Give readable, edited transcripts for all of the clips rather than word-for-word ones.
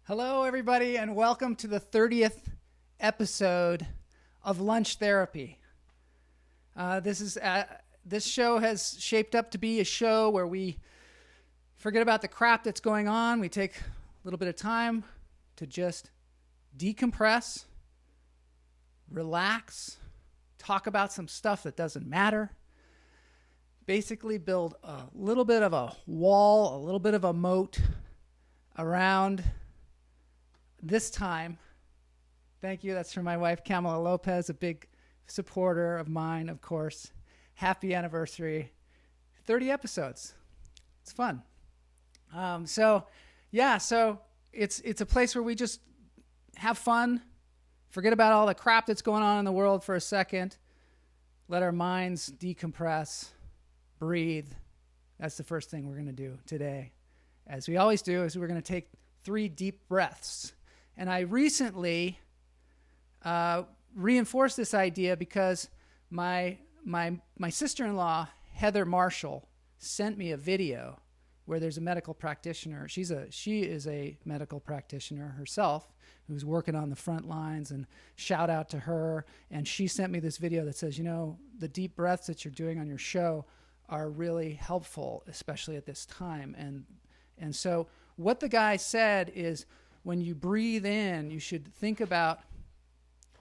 Hello, everybody, and welcome to the 30th episode of Lunch Therapy. This show has shaped up to be a show where we forget about the crap that's going on. We take a little bit of time to just decompress, relax, talk about some stuff that doesn't matter. Basically build a little bit of a wall, a little bit of a moat around this time. Thank you. That's from my wife, Kamala Lopez, a big supporter of mine, of course. Happy anniversary. 30 episodes. It's fun. So it's a place where we just have fun, forget about all the crap that's going on in the world for a second, let our minds decompress, breathe. That's the first thing we're going to do today. As we always do, is we're going to take 3 deep breaths. And I recently reinforced this idea because my sister-in-law, Heather Marshall, sent me a video where there's a medical practitioner. She is a medical practitioner herself who's working on the front lines, and shout out to her. And she sent me this video that says, the deep breaths that you're doing on your show are really helpful, especially at this time. And so what the guy said is, when you breathe in, you should think about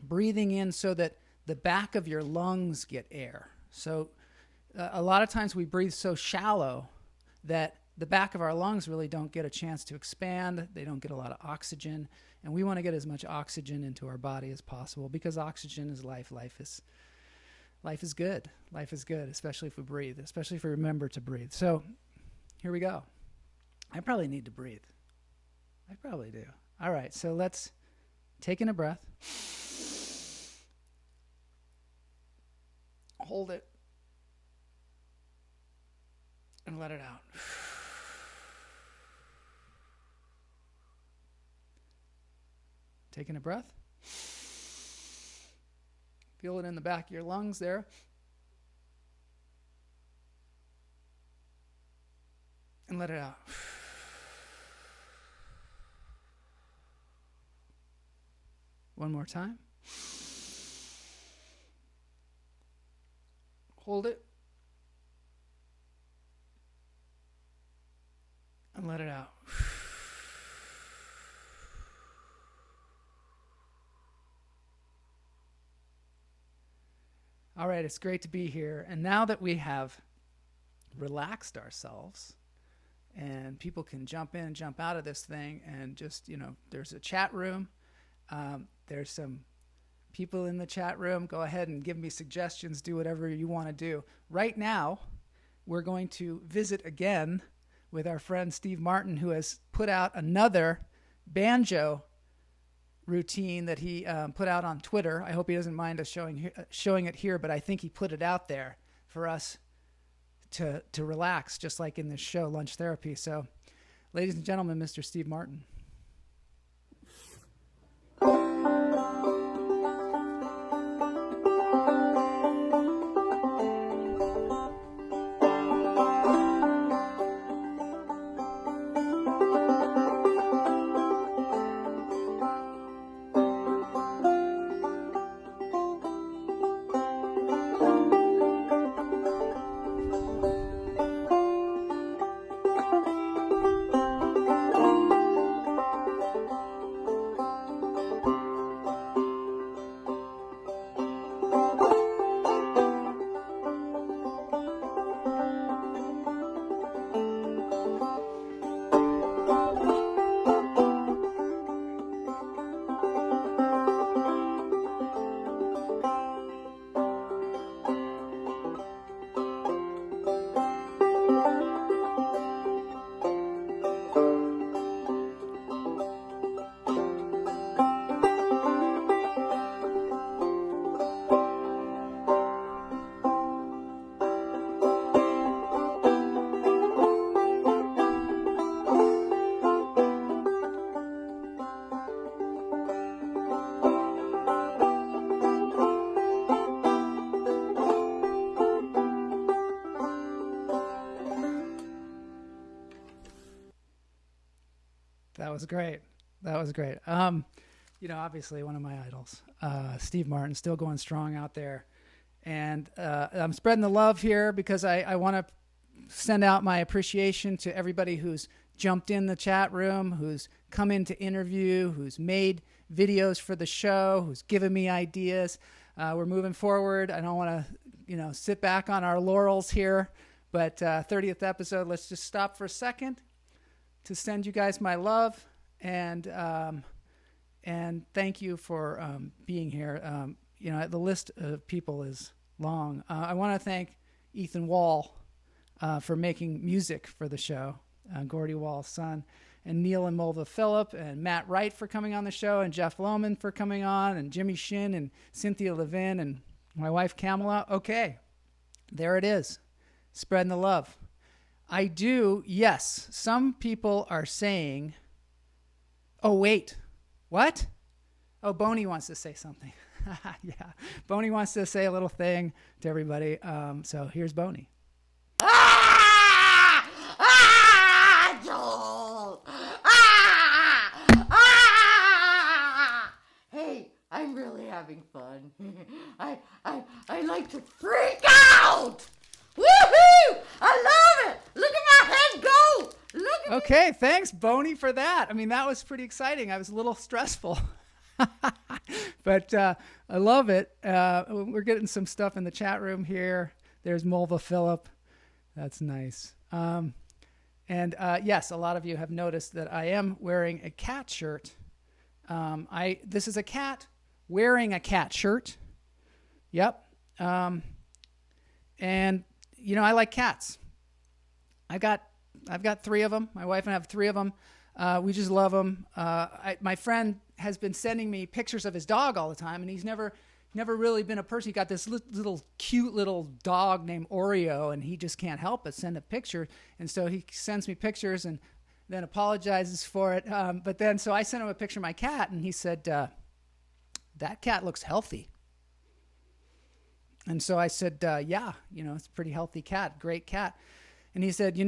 breathing in so that the back of your lungs get air. So a lot of times we breathe so shallow that the back of our lungs really don't get a chance to expand. They don't get a lot of oxygen. And we want to get as much oxygen into our body as possible, because oxygen is life. Life is good. Life is good, especially if we breathe, especially if we remember to breathe. So here we go. I probably need to breathe. I probably do. All right, so let's take in a breath. Hold it. And let it out. Taking a breath. Feel it in the back of your lungs there. And let it out. One more time. Hold it. And let it out. All right, it's great to be here. And now that we have relaxed ourselves, and people can jump in and jump out of this thing, and just, there's a chat room. There's some people in the chat room. Go ahead and give me suggestions. Do whatever you want to do. Right now, we're going to visit again with our friend Steve Martin, who has put out another banjo routine that he put out on Twitter. I hope he doesn't mind us showing it here, but I think he put it out there for us to relax, just like in this show, Lunch Therapy. So, ladies and gentlemen, Mr. Steve Martin. That was great. That was great. Obviously one of my idols, Steve Martin, still going strong out there. And I'm spreading the love here because I want to send out my appreciation to everybody who's jumped in the chat room, who's come in to interview, who's made videos for the show, who's given me ideas. We're moving forward. I don't want to, sit back on our laurels here, but 30th episode, let's just stop for a second to send you guys my love and thank you for being here. The list of people is long. I want to thank Ethan Wall for making music for the show, Gordy Wall's son, and Neil and Mulva Phillip, and Matt Wright for coming on the show, and Jeff Lohman for coming on, and Jimmy Shin, and Cynthia Levin, and my wife Kamala. Okay, there it is. Spreading the love. Yes, some people are saying, oh, wait, what? Oh, Boney wants to say something. Yeah, Boney wants to say a little thing to everybody. So here's Boney. Joel! Hey, I'm really having fun. I like to freak out! Woohoo! I love it! Look at my head go! Look at Okay, thanks, Boney, for that. I mean, that was pretty exciting. I was a little stressful. But I love it. We're getting some stuff in the chat room here. There's Mulva Phillip. That's nice. Yes, a lot of you have noticed that I am wearing a cat shirt. This is a cat wearing a cat shirt. Yep. I like cats. I've got 3 of them. My wife and I have 3 of them. We just love them. My friend has been sending me pictures of his dog all the time, and he's never really been a person. He got this little cute little dog named Oreo, and he just can't help but send a picture. And so he sends me pictures and then apologizes for it. So I sent him a picture of my cat, and he said, that cat looks healthy. And so I said, yeah, it's a pretty healthy cat, great cat. And he said,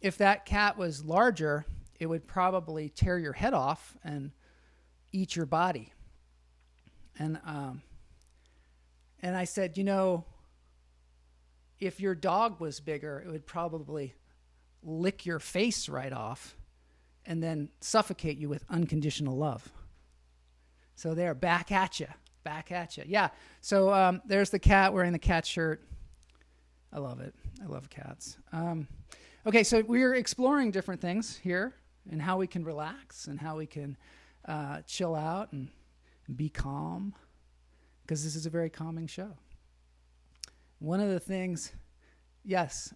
if that cat was larger, it would probably tear your head off and eat your body. And I said, if your dog was bigger, it would probably lick your face right off and then suffocate you with unconditional love. So there, back at you. Yeah. So there's the cat wearing the cat shirt. I love it. I love cats. Okay, so we're exploring different things here and how we can relax and how we can chill out and be calm, because this is a very calming show. One of the things, yes,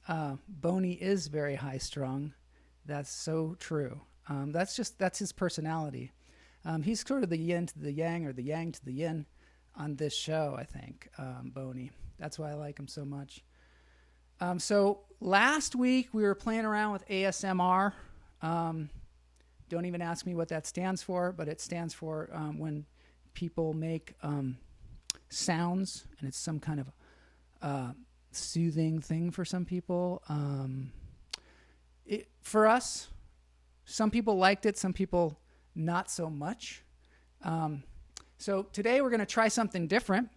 Boney is very high strung. That's so true. That's his personality. He's sort of the yin to the yang, or the yang to the yin on this show, I think, Boney. That's why I like him so much. So last week we were playing around with ASMR. Don't even ask me what that stands for, but it stands for when people make sounds, and it's some kind of soothing thing for some people. For us, some people liked it, some people not so much. So today we're going to try something different.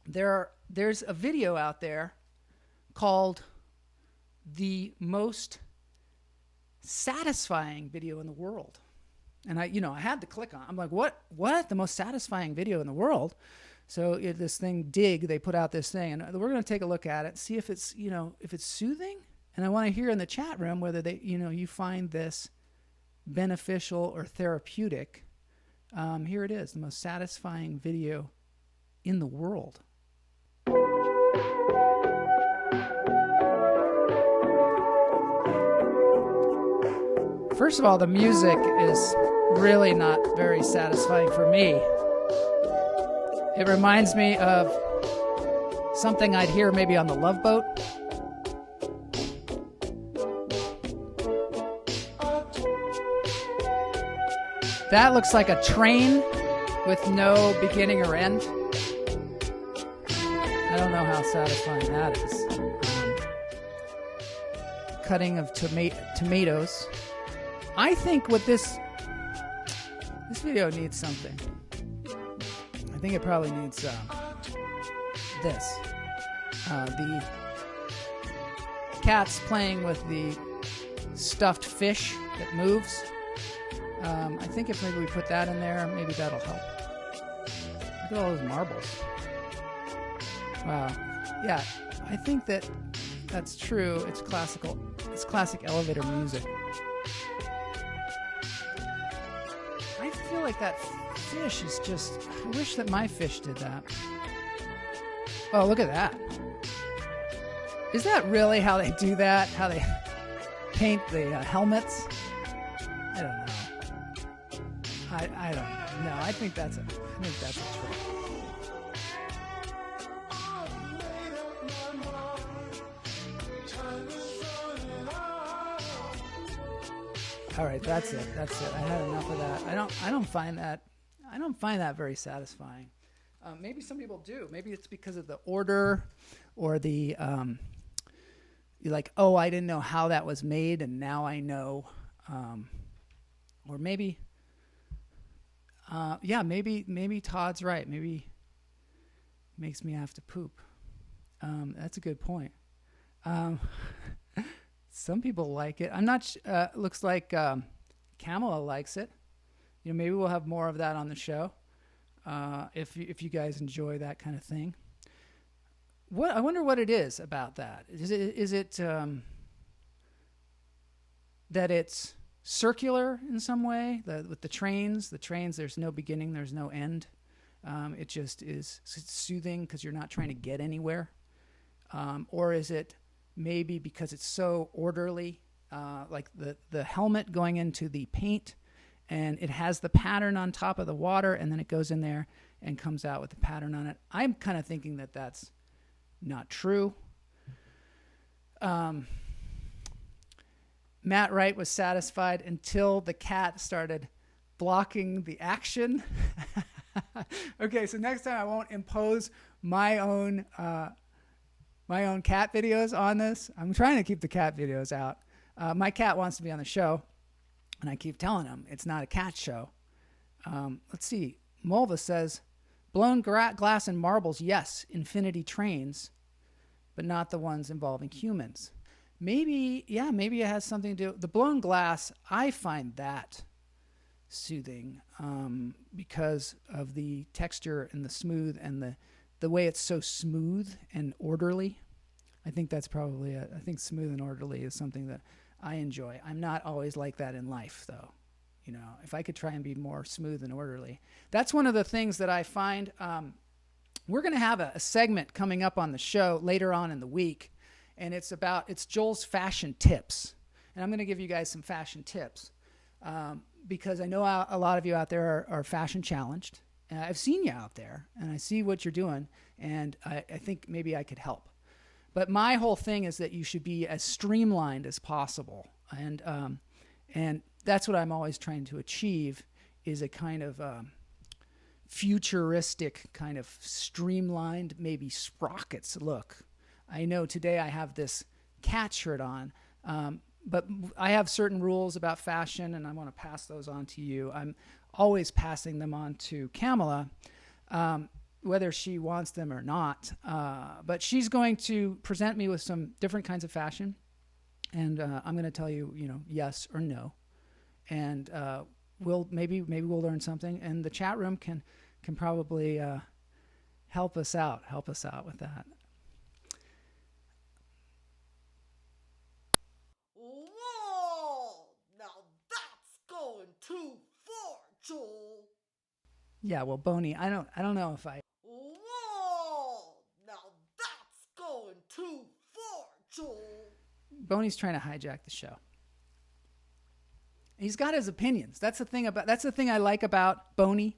There's a video out there called the most satisfying video in the world. And I had to click on it. I'm like, what? The most satisfying video in the world? So this thing, Dig, they put out this thing, and we're going to take a look at it, see if it's, if it's soothing. And I want to hear in the chat room whether you find this beneficial or therapeutic. Here it is, the most satisfying video in the world. First of all, the music is really not very satisfying for me. It reminds me of something I'd hear maybe on the Love Boat. That looks like a train with no beginning or end. I don't know how satisfying that is. Cutting of tomatoes. I think what this This video needs something. I think it probably needs this. The cat's playing with the stuffed fish that moves. I think if maybe we put that in there, maybe that'll help. Look at all those marbles. Wow. Yeah, I think that's true. It's classical. It's classic elevator music. I feel like that fish is just... I wish that my fish did that. Oh, look at that. Is that really how they do that? How they paint the helmets? I don't know. I don't know. No, I think that's a trick. All right, that's it. I had enough of that. I don't find that very satisfying. Maybe some people do. Maybe it's because of the order, or the you're like, oh, I didn't know how that was made, and now I know. Or maybe, maybe Todd's right. Maybe it makes me have to poop. That's a good point. Some people like it. I'm not. Looks like Kamala likes it. You know, maybe we'll have more of that on the show. If you guys enjoy that kind of thing. I wonder what it is about that. Is it that it's circular in some way? With the trains, there's no beginning, there's no end. It just is soothing because you're not trying to get anywhere. Or is it maybe because it's so orderly, like the helmet going into the paint, and it has the pattern on top of the water, and then it goes in there and comes out with the pattern on it. I'm kind of thinking that that's not true. Matt Wright was satisfied until the cat started blocking the action. Okay, so next time I won't impose my own cat videos on this. I'm trying to keep the cat videos out. My cat wants to be on the show, and I keep telling him it's not a cat show. Let's see. Mulva says, blown glass and marbles, yes, infinity trains, but not the ones involving humans. Maybe it has something to do. The blown glass, I find that soothing because of the texture and the smooth and the way it's so smooth and orderly. I think that's probably I think smooth and orderly is something that I enjoy. I'm not always like that in life, though. You know, if I could try and be more smooth and orderly. That's one of the things that I find. We're going to have a segment coming up on the show later on in the week, and it's Joel's fashion tips. And I'm going to give you guys some fashion tips because I know a lot of you out there are fashion challenged. I've seen you out there, and I see what you're doing, and I think maybe I could help. But my whole thing is that you should be as streamlined as possible, and that's what I'm always trying to achieve, is a kind of futuristic, kind of streamlined, maybe sprockets look. I know today I have this cat shirt on, but I have certain rules about fashion, and I want to pass those on to you. I'm always passing them on to Kamala, whether she wants them or not. But she's going to present me with some different kinds of fashion, and I'm going to tell you, yes or no. And maybe we'll learn something, and the chat room can probably help us out with that. Whoa! Now that's going too far, Joel. Yeah, well, Boney, I don't know if I. Whoa! Now that's going too far, Joel. Boney's trying to hijack the show. He's got his opinions. That's the thing I like about Boney,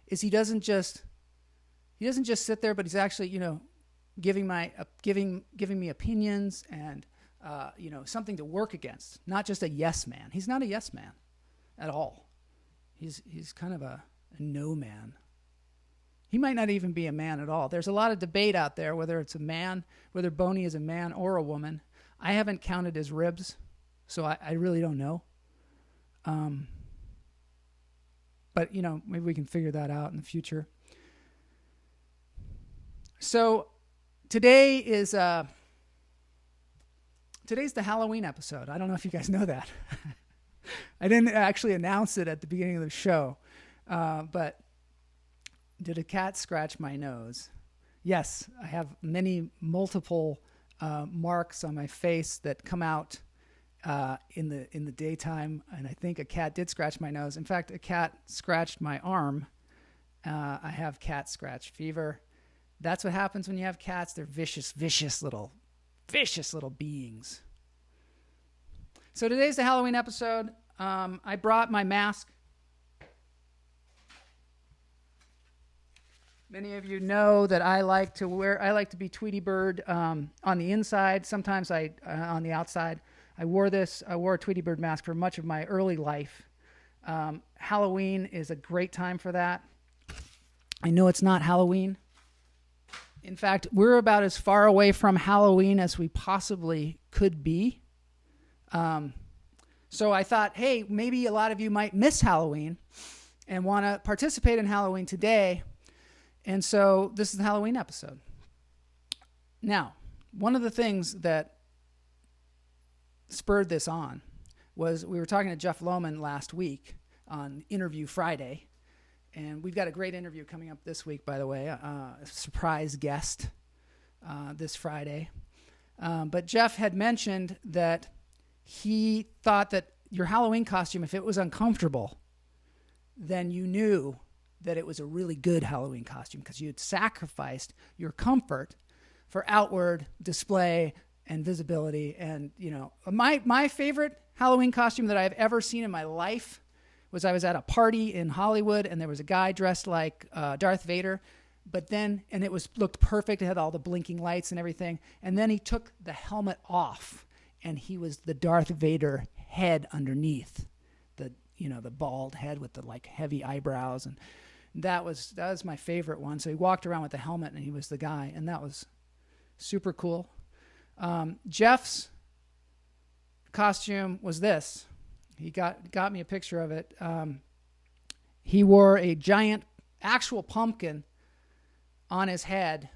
is he doesn't just sit there, but he's actually, giving me opinions and something to work against. Not just a yes man. He's not a yes man at all. He's kind of a no man. He might not even be a man at all. There's a lot of debate out there whether it's a man, whether Boney is a man or a woman. I haven't counted his ribs, so I really don't know. but maybe we can figure that out in the future. So today is today's the Halloween episode. I don't know if you guys know that. I didn't actually announce it at the beginning of the show, but did a cat scratch my nose? Yes, I have multiple marks on my face that come out in the daytime, and I think a cat did scratch my nose. In fact, a cat scratched my arm. I have cat scratch fever. That's what happens when you have cats. They're vicious little beings. So today's the Halloween episode. I brought my mask. Many of you know that I like to be Tweety Bird on the inside. Sometimes on the outside. I wore a Tweety Bird mask for much of my early life. Halloween is a great time for that. I know it's not Halloween. In fact, we're about as far away from Halloween as we possibly could be. So I thought, hey, maybe a lot of you might miss Halloween and want to participate in Halloween today. And so this is the Halloween episode. Now, one of the things that spurred this on was we were talking to Jeff Lohman last week on Interview Friday. And we've got a great interview coming up this week, by the way, a surprise guest this Friday. But Jeff had mentioned that he thought that your Halloween costume, if it was uncomfortable, then you knew that it was a really good Halloween costume because you had sacrificed your comfort for outward display and visibility. And, my favorite Halloween costume that I've ever seen in my life was I was at a party in Hollywood and there was a guy dressed like Darth Vader, and it looked perfect. It had all the blinking lights and everything. And then he took the helmet off and he was the Darth Vader head underneath the bald head with the heavy eyebrows. And that was my favorite one. So he walked around with the helmet and he was the guy, and that was super cool. Jeff's costume was this. He got me a picture of it. He wore a giant actual pumpkin on his head,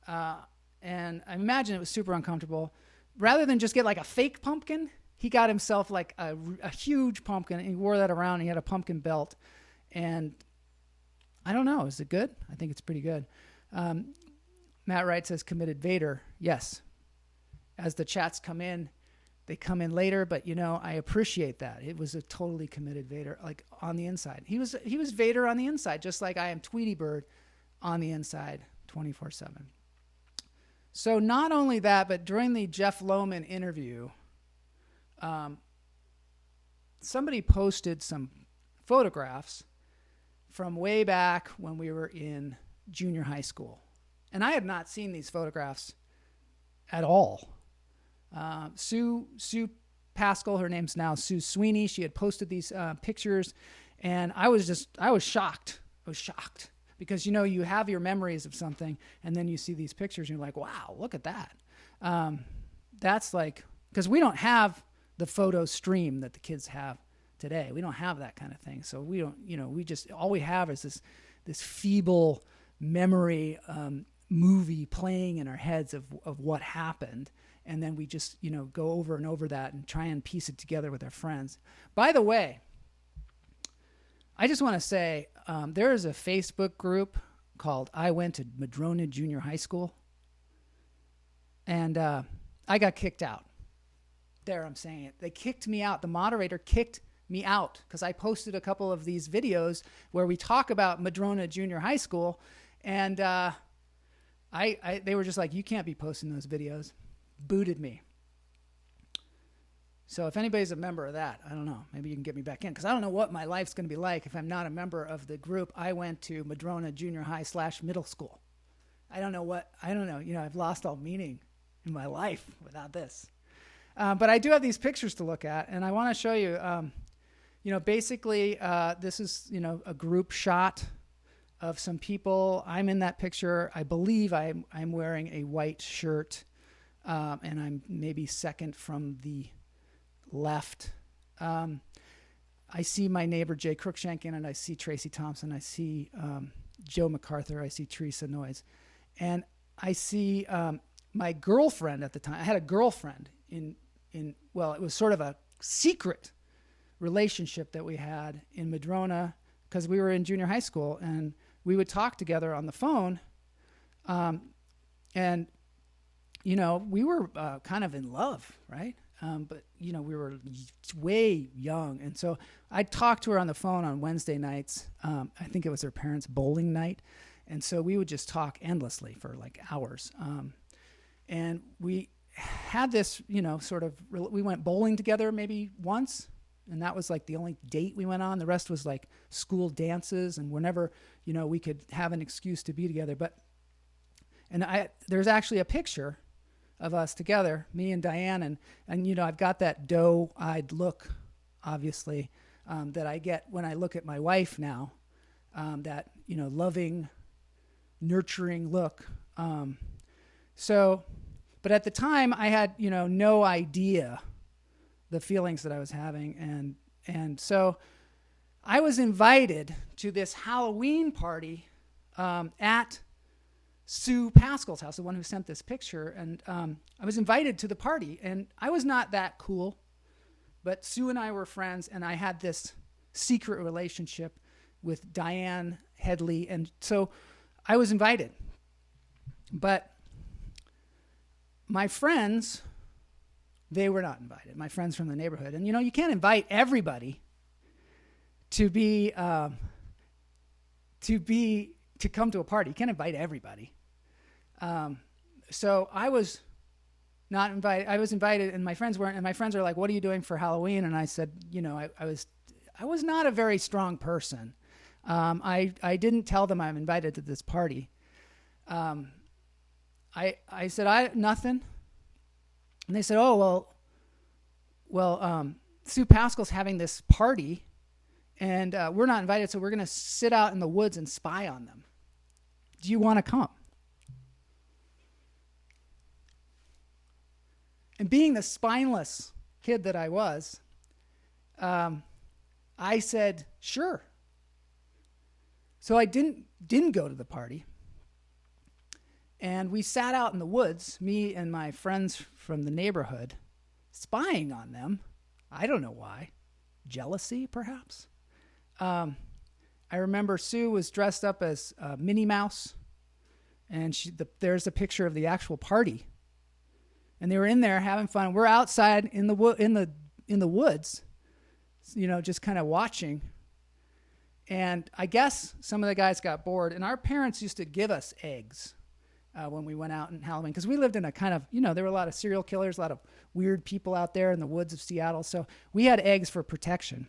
and I imagine it was super uncomfortable. Rather than just get a fake pumpkin, he got himself a huge pumpkin, and he wore that around. And he had a pumpkin belt, and I don't know. Is it good? I think it's pretty good. Matt Wright says committed Vader. Yes. As the chats come in, they come in later, but I appreciate that. It was a totally committed Vader, on the inside. He was Vader on the inside, just like I am Tweety Bird on the inside 24/7. So not only that, but during the Jeff Lohman interview, somebody posted some photographs from way back when we were in junior high school. And I had not seen these photographs at all. Sue Pascal, her name's now Sue Sweeney. She had posted these pictures, and I was shocked. I was shocked because, you have your memories of something, and then you see these pictures, and you're like, wow, look at that. That's because we don't have the photo stream that the kids have today. We don't have that kind of thing. So we don't, we just, all we have is this feeble memory movie playing in our heads of what happened. And then we just, go over and over that and try and piece it together with our friends. By the way, I just want to say there is a Facebook group called I Went to Madrona Junior High School. And I got kicked out. There, I'm saying it. They kicked me out. The moderator kicked me out because I posted a couple of these videos where we talk about Madrona Junior High School. And they were just like, you can't be posting those videos. Booted me. So if anybody's a member of that, I don't know. Maybe you can get me back in because I don't know what my life's going to be like if I'm not a member of the group. I went to Madrona Junior High / middle school. I don't know. I've lost all meaning in my life without this. But I do have these pictures to look at, and I want to show you. Basically, this is a group shot of some people. I'm in that picture. I believe I'm wearing a white shirt. And I'm maybe second from the left. I see my neighbor Jay Cruikshank in it. I see Tracy Thompson. I see Joe MacArthur. I see Teresa Noyes. And I see my girlfriend at the time. I had a girlfriend well, it was sort of a secret relationship that we had in Madrona because we were in junior high school, and we would talk together on the phone. And, you know, we were kind of in love, right? But, you know, we were way young. And so I'd talk to her on the phone on Wednesday nights. I think it was her parents' bowling night. And so we would just talk endlessly for like hours. And we had this, you know, sort of, we went bowling together maybe once. And that was like the only date we went on. The rest was like school dances and whenever, you know, we could have an excuse to be together. There's actually a picture of us together, me and Diane. And you know, I've got that doe-eyed look, obviously, that I get when I look at my wife now, that, you know, loving, nurturing look. But at the time I had, you know, no idea the feelings that I was having. And so I was invited to this Halloween party at Sue Pascal's house, the one who sent this picture. And I was invited to the party, and I was not that cool, but Sue and I were friends, and I had this secret relationship with Diane Headley. And so I was invited. But my friends, they were not invited. My friends from the neighborhood. And, you know, you can't invite everybody to come to a party. You can't invite everybody. So I was not invited. I was invited, and my friends weren't. And my friends are like, "What are you doing for Halloween?" And I said, "You know, I was not a very strong person. I didn't tell them I'm invited to this party. I said nothing." And they said, "Oh, well, Sue Pascal's having this party, and we're not invited, so we're going to sit out in the woods and spy on them. Do you want to come?" And being the spineless kid that I was, I said, "Sure." So I didn't go to the party. And we sat out in the woods, me and my friends from the neighborhood, spying on them. I don't know why. Jealousy, perhaps. I remember Sue was dressed up as Minnie Mouse, and there's a picture of the actual party. And they were in there having fun. We're outside in the woods, you know, just kind of watching. And I guess some of the guys got bored. And our parents used to give us eggs when we went out in Halloween, because we lived in a kind of, you know, there were a lot of serial killers, a lot of weird people out there in the woods of Seattle. So we had eggs for protection.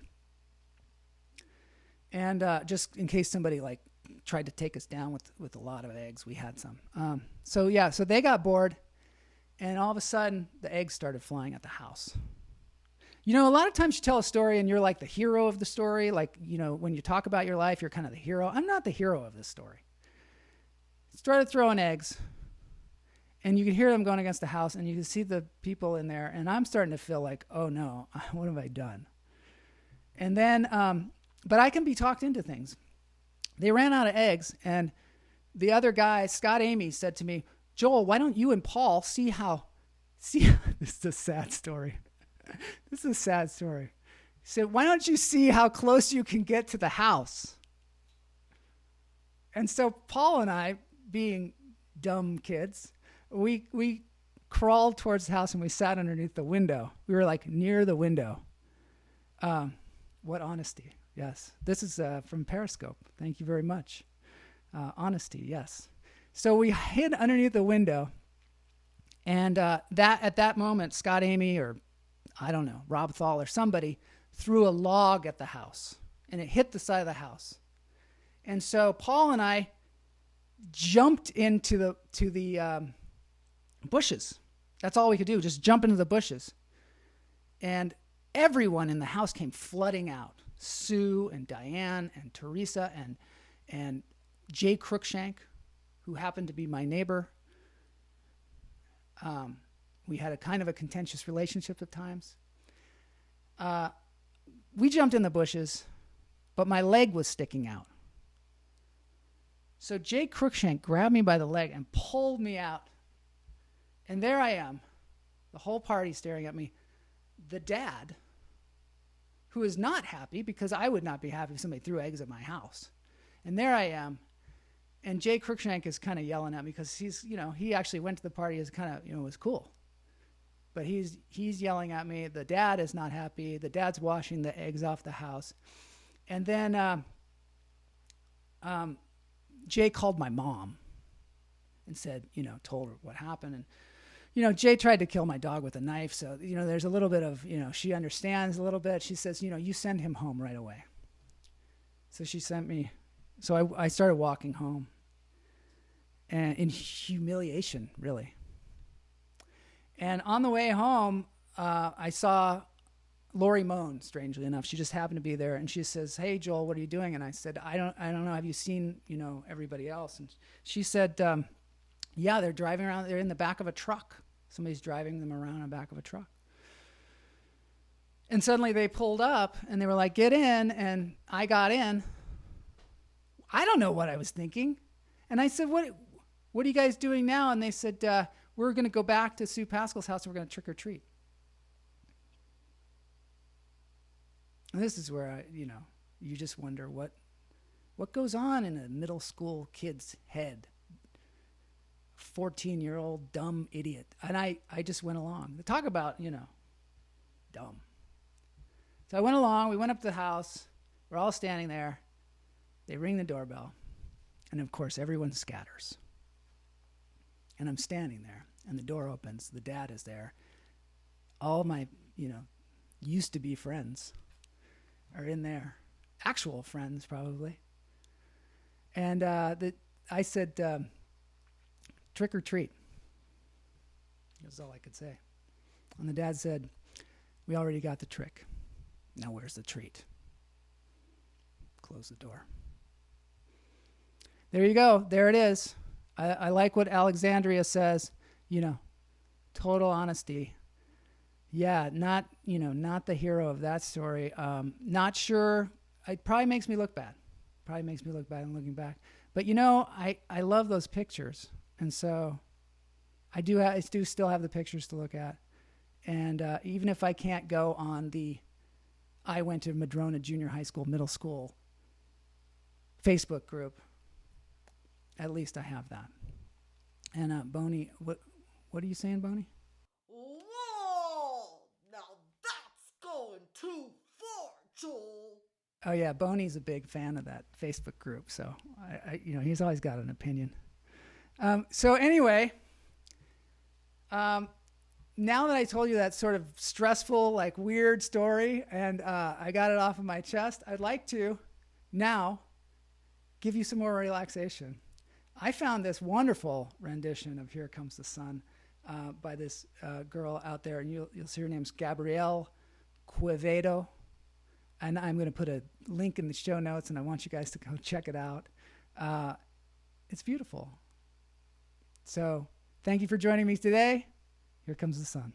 And just in case somebody like tried to take us down with a lot of eggs, we had some. So they got bored. And all of a sudden, the eggs started flying at the house. You know, a lot of times you tell a story and you're like the hero of the story. Like, you know, when you talk about your life, you're kind of the hero. I'm not the hero of this story. Started throwing eggs, and you can hear them going against the house, and you can see the people in there. And I'm starting to feel like, oh no, what have I done? And then, but I can be talked into things. They ran out of eggs, and the other guy, Scott Amy, said to me, "Joel, why don't you and Paul see this is a sad story. This is a sad story." He said, "Why don't you see how close you can get to the house?" And so Paul and I, being dumb kids, we crawled towards the house and we sat underneath the window. We were like near the window. What honesty. Yes. This is from Periscope. Thank you very much. Honesty. Yes. So we hid underneath the window, and at that moment, Scott Amy, or I don't know, Rob Thal or somebody, threw a log at the house, and it hit the side of the house. And so Paul and I jumped into the bushes. That's all we could do, just jump into the bushes. And everyone in the house came flooding out. Sue and Diane and Teresa and Jay Cruikshank, who happened to be my neighbor. We had a kind of a contentious relationship at times. we jumped in the bushes, but my leg was sticking out. So Jay Cruikshank grabbed me by the leg and pulled me out. And there I am, the whole party staring at me. The dad, who is not happy because I would not be happy if somebody threw eggs at my house. And there I am. And Jay Cruikshank is kind of yelling at me because he actually went to the party as kind of, was cool. But he's yelling at me. The dad is not happy. The dad's washing the eggs off the house. And then Jay called my mom and said, told her what happened. And, Jay tried to kill my dog with a knife. So, there's a little bit of, she understands a little bit. She says, you send him home right away. So she sent me. So I started walking home. And in humiliation, really. And on the way home, I saw Lori Moan, strangely enough. She just happened to be there, and she says, "Hey, Joel, what are you doing?" And I said, I don't know. Have you seen, everybody else?" And she said, "Yeah, they're driving around. They're in the back of a truck. Somebody's driving them around in the back of a truck." And suddenly they pulled up, and they were like, "Get in," and I got in. I don't know what I was thinking. And I said, What are you guys doing now? And they said, we're going to go back to Sue Pascal's house and we're going to trick or treat. And this is where you just wonder what goes on in a middle school kid's head. 14-year-old dumb idiot. And I just went along. Talk about, dumb. So I went along. We went up to the house. We're all standing there. They ring the doorbell. And of course, everyone scatters. And I'm standing there, and the door opens. The dad is there. All my, used to be friends are in there. Actual friends, probably. And I said, trick or treat. That's all I could say. And the dad said, "We already got the trick. Now where's the treat?" Close the door. There you go. There it is. I like what Alexandria says, total honesty. Yeah, not the hero of that story. Not sure. It probably makes me look bad. I'm looking back. But, I love those pictures. And so I do still have the pictures to look at. And even if I can't go on I went to Madrona Junior High School, middle school Facebook group, at least I have that. And Boney, what are you saying, Boney? Whoa! Now that's going too far, Joel. Oh yeah, Boney's a big fan of that Facebook group, so I he's always got an opinion. So anyway, now that I told you that sort of stressful, like weird story, and I got it off of my chest, I'd like to now give you some more relaxation. I found this wonderful rendition of "Here Comes the Sun" by this girl out there, and you'll see her name's Gabriella Quevedo. And I'm going to put a link in the show notes, and I want you guys to go check it out. It's beautiful. So thank you for joining me today. Here comes the sun.